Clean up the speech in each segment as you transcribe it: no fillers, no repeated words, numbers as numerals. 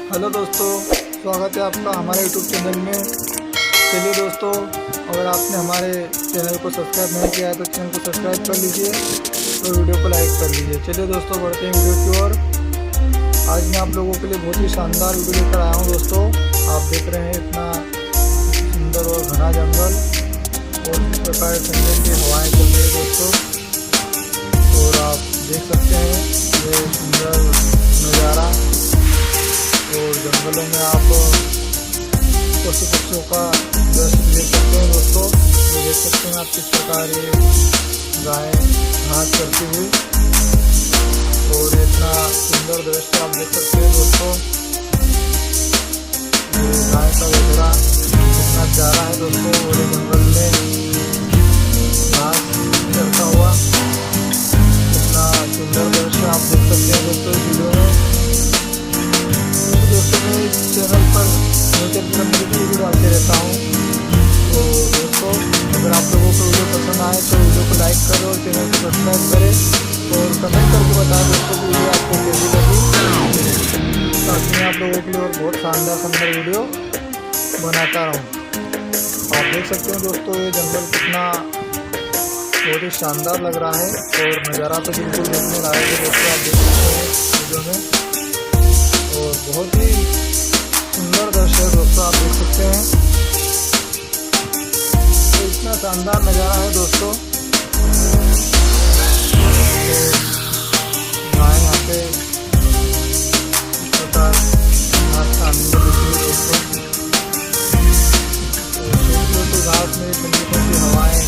Hello दोस्तों, स्वागत है आपका हमारे यूट्यूब चैनल में। चलिए दोस्तों, अगर आपने हमारे चैनल को सब्सक्राइब नहीं किया है तो चैनल को सब्सक्राइब कर लीजिए और वीडियो को लाइक कर लीजिए। चलिए दोस्तों, बढ़ते हैं वीडियो की ओर। आज मैं आप लोगों के लिए बहुत ही शानदार वीडियो लेकर आया हूँ दोस्तों। आप देख रहे हैं इतना सुंदर और घना जंगल और इस प्रकार ठंडी की हवाएँ चल रही है दोस्तों। और आप देख सकते हैं ये सुंदर नज़ारा। और जंगलों में आप पशु पक्षियों का दृश्य देख सकते हैं दोस्तों। ये देख सकते हैं आप किस प्रकार ये गाय घास करती हुई, और इतना सुंदर दृश्य आप देख सकते हैं दोस्तों। ये गाय का वगैरह कितना प्यारा है दोस्तों। और ये जंगल में घास चलता हुआ कितना सुंदर दृश्य आप देख सकते हैं दोस्तों इस वीडियो में। दोस्तों मैं इस चैनल पर नेचर संबंधित वीडियो डालते रहता हूँ। तो दोस्तों, अगर आप लोगों को वीडियो पसंद आए तो वीडियो को लाइक करें और चैनल को सब्सक्राइब करें और कमेंट करके बताएं दोस्तों कि वीडियो आपको कैसी लगी, ताकि मैं आप लोगों के लिए और बहुत शानदार सुंदर वीडियो बनाता रहूँ। आप देख सकते हैं दोस्तों ये जंगल कितना बहुत ही शानदार लग रहा है और नज़ारा तो बिल्कुल देखने लायक है दोस्तों। आप देख सकते हैं वीडियो में और बहुत ही सुंदर दृश्य है दोस्तों। आप देख सकते हैं तो इतना शानदार नज़ारा है दोस्तों। गाय यहाँ पे इस प्रकार घास खाने को देती है दोस्तों। तो घास में ठंडी ठंडी हवाएं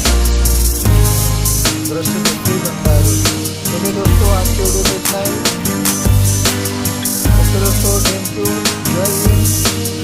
दृश्य देखते ही बनता है दोस्तों। चलिए दोस्तों, आज के वीडियो में इतना ही दोस्तों। थैंक यू, जय हिंद।